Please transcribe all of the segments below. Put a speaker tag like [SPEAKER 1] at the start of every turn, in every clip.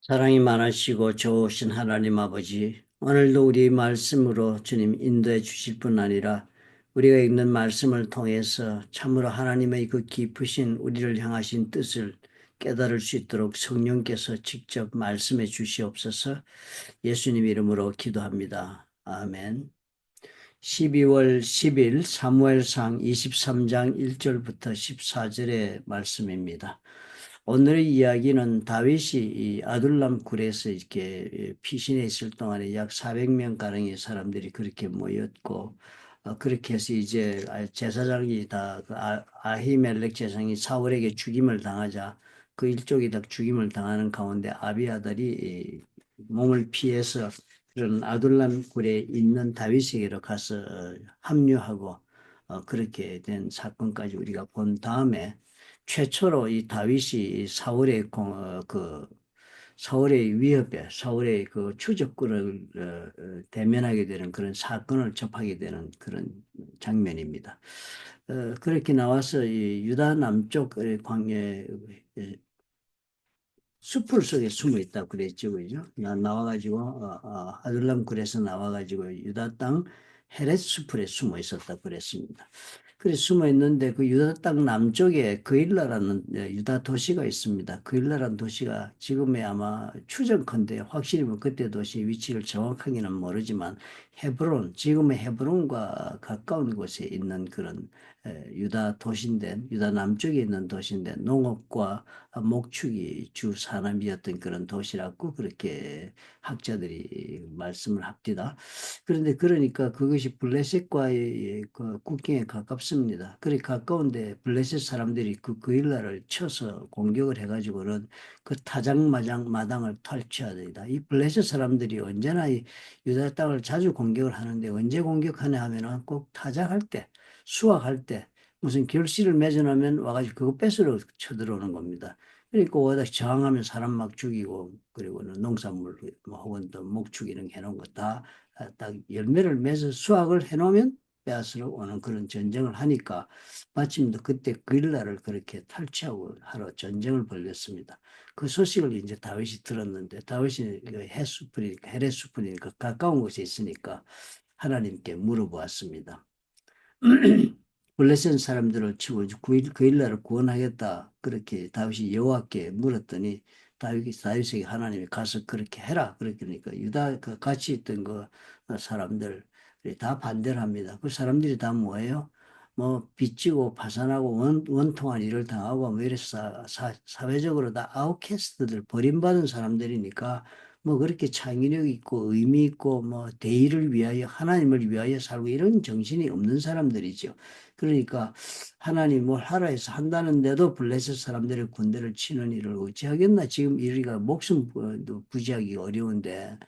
[SPEAKER 1] 사랑이 많으시고 좋으신 하나님 아버지, 오늘도 우리 말씀으로 주님 인도해 주실 뿐 아니라 우리가 읽는 말씀을 통해서 참으로 하나님의 그 깊으신 우리를 향하신 뜻을 깨달을 수 있도록 성령께서 직접 말씀해 주시옵소서. 예수님 이름으로 기도합니다. 아멘. 12월 10일 사무엘상 23장 1절부터 14절의 말씀입니다. 오늘의 이야기는 다윗이 이 아둘람 굴에서 이렇게 피신해 있을 동안에 약 400명 가량의 사람들이 그렇게 모였고, 그렇게 해서 이제 제사장이 다 아히멜렉 제사장이 사울에게 죽임을 당하자 그 일족이 다 죽임을 당하는 가운데 아비아달이 몸을 피해서 그런 아둘람 굴에 있는 다윗에게로 가서 합류하고 그렇게 된 사건까지 우리가 본 다음에 최초로 이 다윗이 사울의 위협에 사울의 그 추적군을 대면하게 되는 그런 사건을 접하게 되는 그런 장면입니다. 그렇게 나와서 이 유다 남쪽 광야 숲을 속에 숨어 있다고 그랬죠, 그죠? 나와가지고 아둘람 굴에서 나와가지고 유다 땅 헤렛 숲에 숨어 있었다고 그랬습니다. 그래서 숨어 있는데 그 유다 땅 남쪽에 그일라라는 유다 도시가 있습니다. 그일라라는 도시가 지금의 아마 추정컨대 확실히 뭐 그때 도시 위치를 정확하게는 모르지만 헤브론, 지금의 헤브론과 가까운 곳에 있는 그런 유다 도시인데, 유다 남쪽에 있는 도시인데 농업과 목축이 주 산업이었던 그런 도시라고 그렇게 학자들이 말씀을 합니다. 그런데 그러니까 그것이 블레셋과의 그 국경에 가깝습니다. 그래 가까운데 블레셋 사람들이 그 그일라를 쳐서 공격을 해가지고는 그 타작마장 마당을 탈취해야 됩니다. 이 블레셋 사람들이 언제나 이 유다 땅을 자주 공격을 하는데 언제 공격하냐 하면은 꼭 타작할 때, 수확할 때 무슨 결실을 맺어놓으면 와가지고 그거 뺏으러 쳐들어오는 겁니다. 그러니까 오다 저항하면 사람 막 죽이고 그리고는 농산물 뭐 혹은 또 목축 이런 거 해놓은 거다 딱 열매를 맺어 수확을 해놓으면 빼앗으러 오는 그런 전쟁을 하니까 마침 그때 그일라를 그렇게 탈취하고 하러 전쟁을 벌였습니다. 그 소식을 이제 다윗이 들었는데 다윗이 그 해수풀이니까 헤레수풀이니까 가까운 곳에 있으니까 하나님께 물어보았습니다. 블레셋 사람들을 치고 그일라를 구원하겠다. 그렇게 다윗이 여호와께 물었더니 다윗에게 하나님이 가서 그렇게 해라. 그러니까 유다 그 같이 있던 그 사람들 다 반대를 합니다. 그 사람들이 다 뭐예요? 뭐 빚지고 파산하고 원통한 일을 당하고 뭐 이래서 사회적으로 다 아웃캐스트들 버림받은 사람들이니까 뭐 그렇게 창의력 있고 의미 있고 뭐 대의를 위하여 하나님을 위하여 살고 이런 정신이 없는 사람들이죠. 그러니까 하나님 뭘 하라 해서 한다는데도 블레셋 사람들의 군대를 치는 일을 어찌하겠나. 지금 우리가 목숨 부지하기 어려운데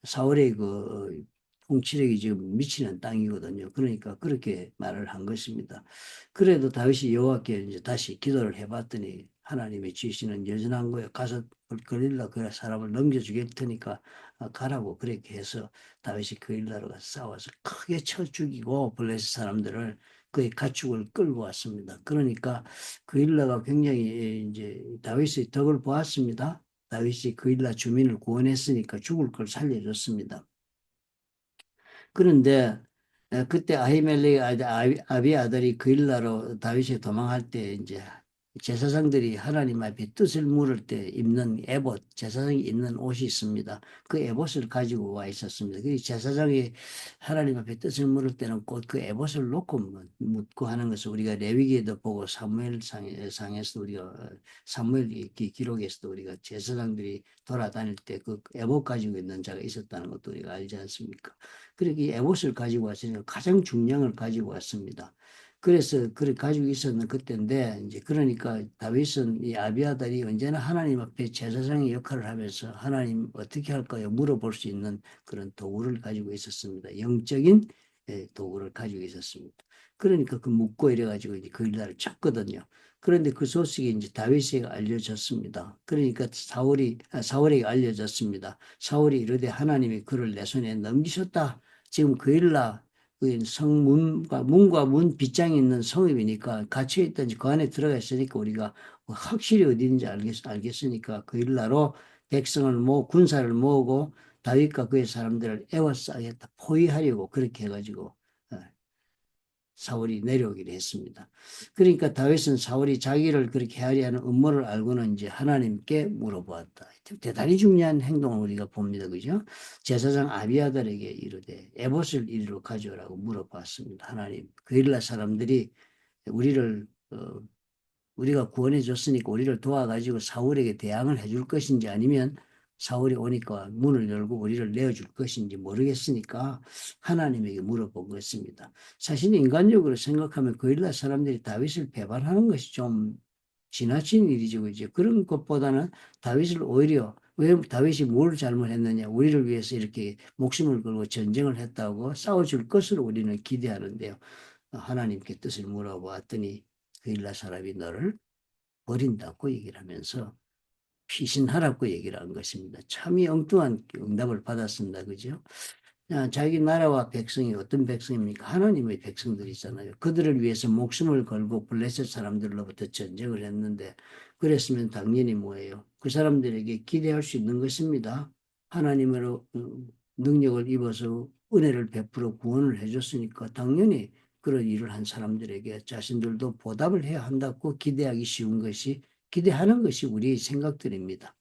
[SPEAKER 1] 사울의 그 통치력이 지금 미치는 땅이거든요. 그러니까 그렇게 말을 한 것입니다. 그래도 다윗이 여호와께 이제 다시 기도를 해봤더니 하나님의 지시는 여전한 거예요. 가서 그릴라 그 사람을 넘겨주길 테니까 가라고 그렇게 해서 다윗이 그릴라로 가서 싸워서 크게 쳐 죽이고 블레셋 사람들을 그의 가축을 끌고 왔습니다. 그러니까 그일라가 굉장히 이제 다윗의 덕을 보았습니다. 다윗이 그일라 주민을 구원했으니까 죽을 걸 살려줬습니다. 그런데 그때 아히멜렉의 아비 아들이 그일라로 다윗이 도망할 때 이제 제사장들이 하나님 앞에 뜻을 물을 때 입는 에봇, 제사장이 입는 옷이 있습니다. 그 에봇을 가지고 와 있었습니다. 그 제사장이 하나님 앞에 뜻을 물을 때는 꼭 그 에봇을 놓고 묻고 하는 것을 우리가 레위기에도 보고 사무엘상에서 우리가 사무엘 기록에서도 우리가 제사장들이 돌아다닐 때 그 에봇 가지고 있는 자가 있었다는 것도 우리가 알지 않습니까? 그렇게 에봇을 가지고 왔으니까 가장 중량을 가지고 왔습니다. 그래서 그걸 가지고 있었는 그때인데 이제 그러니까 다윗은 이 아비아달이 언제나 하나님 앞에 제사장의 역할을 하면서 하나님 어떻게 할까요? 물어볼 수 있는 그런 도구를 가지고 있었습니다. 영적인 도구를 가지고 있었습니다. 그러니까 그 묻고 이래가지고 이제 그 일날을 쳤거든요. 그런데 그 소식이 이제 다윗에게 알려졌습니다. 그러니까 사울에게 알려졌습니다. 사울이 이르되 하나님이 그를 내 손에 넘기셨다. 지금 그 일날 그 성문과 문과 문 빗장이 있는 성읍이니까 갇혀 있든지 그 안에 들어가 있으니까 우리가 확실히 어디 있는지 알겠으니까 그 일나로 백성을 군사를 모으고 다윗과 그의 사람들을 에워싸겠다. 포위하려고 그렇게 해가지고 사울이 내려오기로 했습니다. 그러니까 다윗은 사울이 자기를 그렇게 하려 하는 음모를 알고는 이제 하나님께 물어보았다. 대단히 중요한 행동을 우리가 봅니다. 그죠? 제사장 아비아달에게 이르되 에봇을 이리로 가져오라고 물어봤습니다. 하나님, 그일라 사람들이 우리를 우리가 구원해 줬으니까 우리를 도와가지고 사울에게 대항을 해줄 것인지 아니면 사울이 오니까 문을 열고 우리를 내어줄 것인지 모르겠으니까 하나님에게 물어보겠습니다. 사실 인간적으로 생각하면 그일라 사람들이 다윗을 배반하는 것이 좀 지나친 일이죠. 이제 그런 것보다는 다윗을 오히려 왜 다윗이 뭘 잘못했느냐 우리를 위해서 이렇게 목숨을 걸고 전쟁을 했다고 싸워줄 것으로 우리는 기대하는데요. 하나님께 뜻을 물어보았더니 그일라 사람이 너를 버린다고 얘기를 하면서 피신하라고 얘기를 한 것입니다. 참이 엉뚱한 응답을 받았습니다. 그죠? 자기 나라와 백성이 어떤 백성입니까? 하나님의 백성들이잖아요. 그들을 위해서 목숨을 걸고 블레셋 사람들로부터 전쟁을 했는데 그랬으면 당연히 뭐예요? 그 사람들에게 기대할 수 있는 것입니다. 하나님으로 능력을 입어서 은혜를 베풀어 구원을 해줬으니까 당연히 그런 일을 한 사람들에게 자신들도 보답을 해야 한다고 기대하기 쉬운 것이 기대하는 것이 우리의 생각들입니다.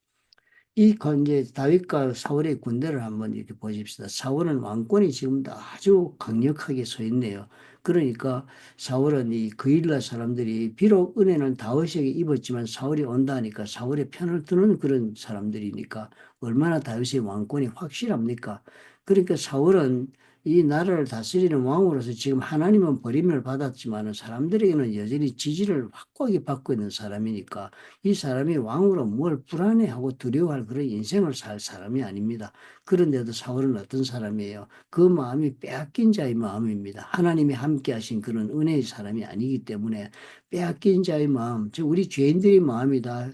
[SPEAKER 1] 이 이제 다윗과 사울의 군대를 한번 이렇게 보십시다. 사울은 왕권이 지금 아주 강력하게 서 있네요. 그러니까 사울은 이 그일라 사람들이 비록 은혜는 다윗에게 입었지만 사울이 온다 하니까 사울의 편을 드는 그런 사람들이니까 얼마나 다윗의 왕권이 확실합니까? 그러니까 사울은 이 나라를 다스리는 왕으로서 지금 하나님은 버림을 받았지만 사람들에게는 여전히 지지를 확고하게 받고 있는 사람이니까 이 사람이 왕으로 뭘 불안해하고 두려워할 그런 인생을 살 사람이 아닙니다. 그런데도 사울은 어떤 사람이에요? 그 마음이 빼앗긴 자의 마음입니다. 하나님이 함께 하신 그런 은혜의 사람이 아니기 때문에 빼앗긴 자의 마음, 즉 우리 죄인들의 마음이다.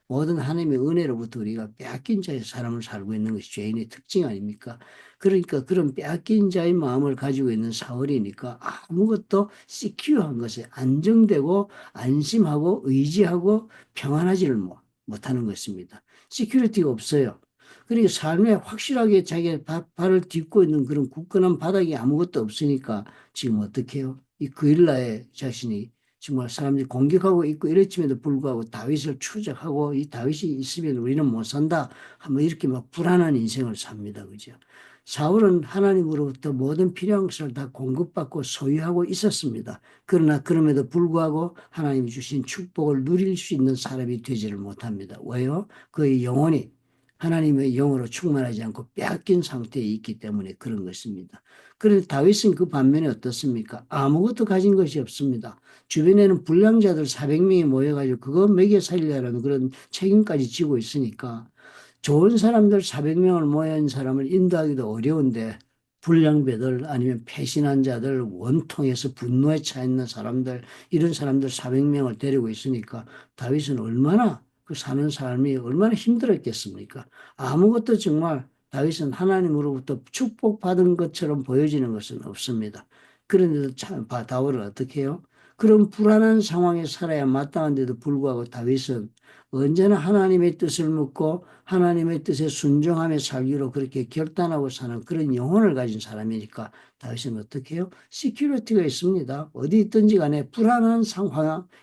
[SPEAKER 1] 모든 하나님의 은혜로부터 우리가 빼앗긴 자의 사람을 살고 있는 것이 죄인의 특징 아닙니까? 그러니까 그런 빼앗긴 자의 마음을 가지고 있는 사울이니까 아무것도 시큐어한 것에 안정되고 안심하고 의지하고 평안하지를 못하는 것입니다. 시큐리티가 없어요. 그러니까 삶에 확실하게 자기가 발을 딛고 있는 그런 굳건한 바닥이 아무것도 없으니까 지금 어떻게 해요? 이 그일라의 자신이 정말 사람들이 공격하고 있고 이랬음에도 불구하고 다윗을 추적하고 이 다윗이 있으면 우리는 못 산다 하면 이렇게 막 불안한 인생을 삽니다. 그죠? 사울은 하나님으로부터 모든 필요한 것을 다 공급받고 소유하고 있었습니다. 그러나 그럼에도 불구하고 하나님이 주신 축복을 누릴 수 있는 사람이 되지를 못합니다. 왜요? 그의 영혼이 하나님의 영으로 충만하지 않고 빼앗긴 상태에 있기 때문에 그런 것입니다. 그런데 다윗은 그 반면에 어떻습니까? 아무것도 가진 것이 없습니다. 주변에는 불량자들 400명이 모여가지고 그거 먹여 살리려는 그런 책임까지 지고 있으니까 좋은 사람들 400명을 모인 사람을 인도하기도 어려운데 불량배들 아니면 배신한 자들 원통해서 분노에 차 있는 사람들 이런 사람들 400명을 데리고 있으니까 다윗은 얼마나 그 사는 삶이 얼마나 힘들었겠습니까? 아무것도 정말 다윗은 하나님으로부터 축복받은 것처럼 보여지는 것은 없습니다. 그런데도 참 다윗을 어떻게 해요? 그런 불안한 상황에 살아야 마땅한데도 불구하고 다윗은 언제나 하나님의 뜻을 묻고 하나님의 뜻에 순종하며 살기로 그렇게 결단하고 사는 그런 영혼을 가진 사람이니까 다윗은 어떻게 해요? 시큐리티가 있습니다. 어디 있든지 간에 불안한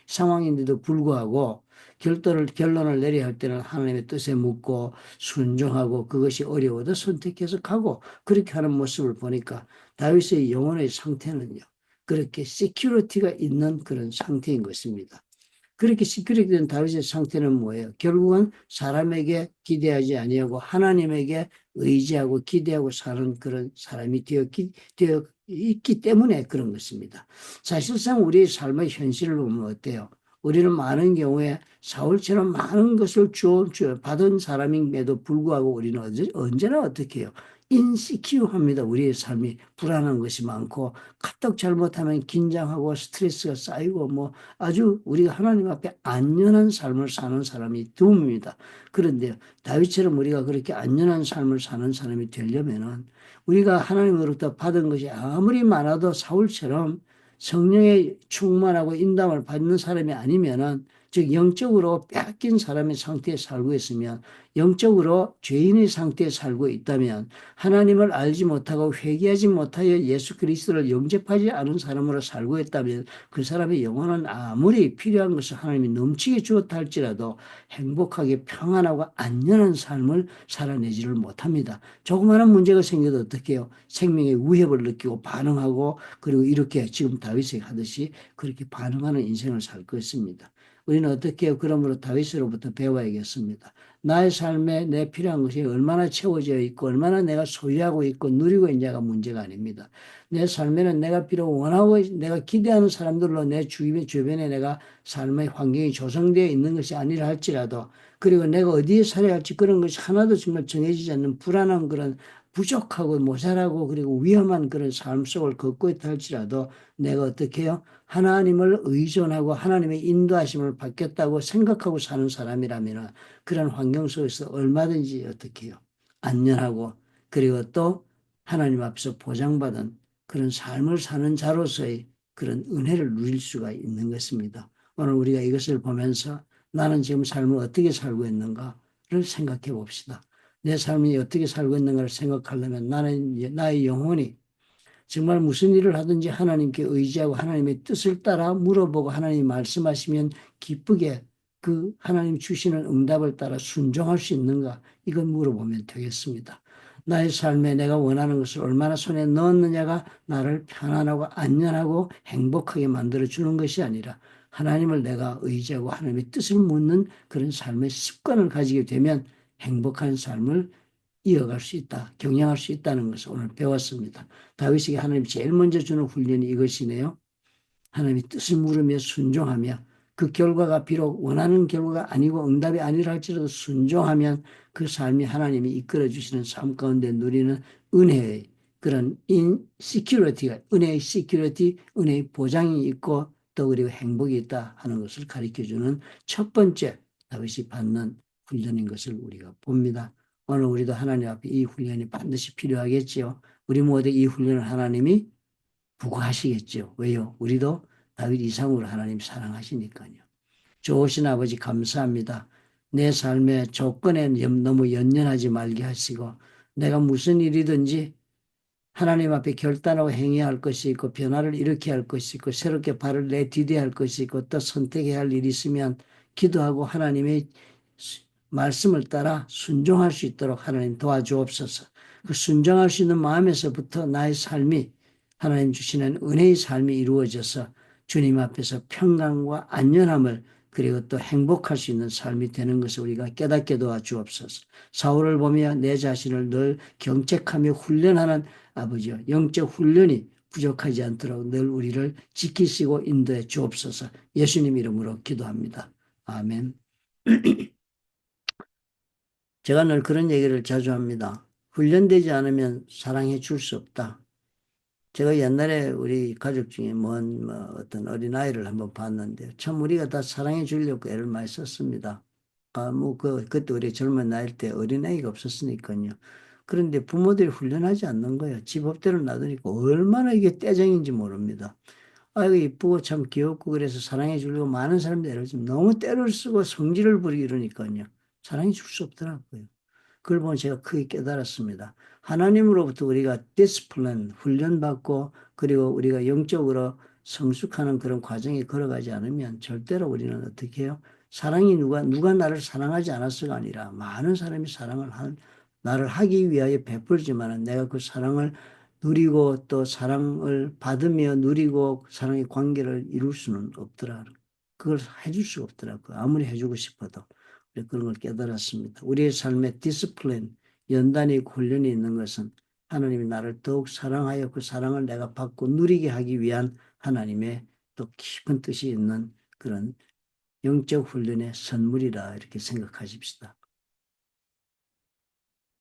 [SPEAKER 1] 상황인데도 불구하고 결론을 내려야 할 때는 하나님의 뜻에 묻고 순종하고 그것이 어려워도 선택해서 가고 그렇게 하는 모습을 보니까 다윗의 영혼의 상태는요. 그렇게 시큐리티가 있는 그런 상태인 것입니다. 그렇게 시큐리티 된 다윗의 상태는 뭐예요? 결국은 사람에게 기대하지 아니하고 하나님에게 의지하고 기대하고 사는 그런 사람이 되어 있기 때문에 그런 것입니다. 사실상 우리의 삶의 현실을 보면 어때요? 우리는 많은 경우에 사울처럼 많은 것을 받은 사람임에도 불구하고 우리는 언제나 어떻게 해요? 인시키우합니다. 우리의 삶이 불안한 것이 많고 카톡 잘못하면 긴장하고 스트레스가 쌓이고 아주 우리가 하나님 앞에 안전한 삶을 사는 사람이 드뭅니다. 그런데 다윗처럼 우리가 그렇게 안전한 삶을 사는 사람이 되려면은 우리가 하나님으로부터 받은 것이 아무리 많아도 사울처럼 성령에 충만하고 인담을 받는 사람이 아니면은 즉 영적으로 빼앗긴 사람의 상태에 살고 있으면, 영적으로 죄인의 상태에 살고 있다면, 하나님을 알지 못하고 회개하지 못하여 예수 그리스도를 영접하지 않은 사람으로 살고 있다면, 그 사람의 영혼은 아무리 필요한 것을 하나님이 넘치게 주었다 할지라도 행복하게 평안하고 안전한 삶을 살아내지를 못합니다. 조그마한 문제가 생겨도 어떻게 해요? 생명의 위협을 느끼고 반응하고, 그리고 이렇게 지금 다윗이 하듯이 그렇게 반응하는 인생을 살 것입니다. 우리는 어떻게 해요? 그러므로 다윗으로부터 배워야겠습니다. 나의 삶에 내 필요한 것이 얼마나 채워져 있고 얼마나 내가 소유하고 있고 누리고 있냐가 문제가 아닙니다. 내 삶에는 내가 비록 원하고 내가 기대하는 사람들로 내 주변에 내가 삶의 환경이 조성되어 있는 것이 아니라 할지라도, 그리고 내가 어디에 살아야 할지 그런 것이 하나도 정말 정해지지 않는 불안한 그런 부족하고 모자라고 그리고 위험한 그런 삶 속을 걷고 있다 할지라도, 내가 어떻게 해요? 하나님을 의존하고 하나님의 인도하심을 받겠다고 생각하고 사는 사람이라면 그런 환경 속에서 얼마든지 어떻게 해요? 안전하고, 그리고 또 하나님 앞에서 보장받은 그런 삶을 사는 자로서의 그런 은혜를 누릴 수가 있는 것입니다. 오늘 우리가 이것을 보면서 나는 지금 삶을 어떻게 살고 있는가를 생각해 봅시다. 내 삶이 어떻게 살고 있는가를 생각하려면 나는 나의 영혼이 정말 무슨 일을 하든지 하나님께 의지하고 하나님의 뜻을 따라 물어보고 하나님이 말씀하시면 기쁘게 그 하나님 주시는 응답을 따라 순종할 수 있는가, 이걸 물어보면 되겠습니다. 나의 삶에 내가 원하는 것을 얼마나 손에 넣었느냐가 나를 편안하고 안전하고 행복하게 만들어주는 것이 아니라, 하나님을 내가 의지하고 하나님의 뜻을 묻는 그런 삶의 습관을 가지게 되면 행복한 삶을 이어갈 수 있다, 경영할 수 있다는 것을 오늘 배웠습니다. 다윗에게 하나님이 제일 먼저 주는 훈련이 이것이네요. 하나님의 뜻을 물으며 순종하며, 그 결과가 비록 원하는 결과가 아니고 응답이 아니라 할지라도 순종하면 그 삶이 하나님이 이끌어 주시는 삶 가운데 누리는 은혜의 그런 시큐리티가, 은혜의 시큐리티, 은혜의 보장이 있고 또 그리고 행복이 있다 하는 것을 가르쳐주는 첫 번째 다윗이 받는 훈련인 것을 우리가 봅니다. 오늘 우리도 하나님 앞에 이 훈련이 반드시 필요하겠지요. 우리 모두 이 훈련을 하나님이 부과하시겠죠. 왜요? 우리도 다윗 이상으로 하나님 사랑하시니까요. 좋으신 아버지 감사합니다. 내 삶의 조건에 너무 연연하지 말게 하시고, 내가 무슨 일이든지 하나님 앞에 결단하고 행해야 할 것이 있고 변화를 일으켜야 할 것이 있고 새롭게 발을 내디뎌야 할 것이 있고 또 선택해야 할 일이 있으면 기도하고 하나님의 말씀을 따라 순종할 수 있도록 하나님 도와주옵소서. 그 순종할 수 있는 마음에서부터 나의 삶이 하나님 주시는 은혜의 삶이 이루어져서 주님 앞에서 평강과 안전함을 그리고 또 행복할 수 있는 삶이 되는 것을 우리가 깨닫게 도와주옵소서. 사울을 보며 내 자신을 늘 경책하며 훈련하는 아버지요, 영적 훈련이 부족하지 않도록 늘 우리를 지키시고 인도해 주옵소서. 예수님 이름으로 기도합니다. 아멘. 제가 늘 그런 얘기를 자주 합니다. 훈련되지 않으면 사랑해 줄 수 없다. 제가 옛날에 우리 가족 중에 어떤 어린아이를 한번 봤는데 참 우리가 다 사랑해 주려고 애를 많이 썼습니다. 그때 우리 젊은 나이 때 어린아이가 없었으니까요. 그런데 부모들이 훈련하지 않는 거예요. 지 법대로 놔두니까 얼마나 이게 떼정인지 모릅니다. 아이고 이쁘고 참 귀엽고 그래서 사랑해 주려고 많은 사람들이 애를 좀 너무 때를 쓰고 성질을 부리고 이러니까요. 사랑해 줄 수 없더라고요. 그걸 보면 제가 크게 깨달았습니다. 하나님으로부터 우리가 디스플린, 훈련받고 그리고 우리가 영적으로 성숙하는 그런 과정에 걸어가지 않으면 절대로 우리는 어떻게 해요? 사랑이 누가 나를 사랑하지 않았어가 아니라 많은 사람이 나를 하기 위하여 베풀지만 내가 그 사랑을 누리고 또 사랑을 받으며 누리고 사랑의 관계를 이룰 수는 없더라. 그걸 해줄 수가 없더라고요. 아무리 해주고 싶어도. 그런 걸 깨달았습니다. 우리의 삶에 디스플린, 연단이 훈련이 있는 것은 하나님이 나를 더욱 사랑하여 그 사랑을 내가 받고 누리게 하기 위한 하나님의 또 깊은 뜻이 있는 그런 영적 훈련의 선물이라 이렇게 생각하십시다.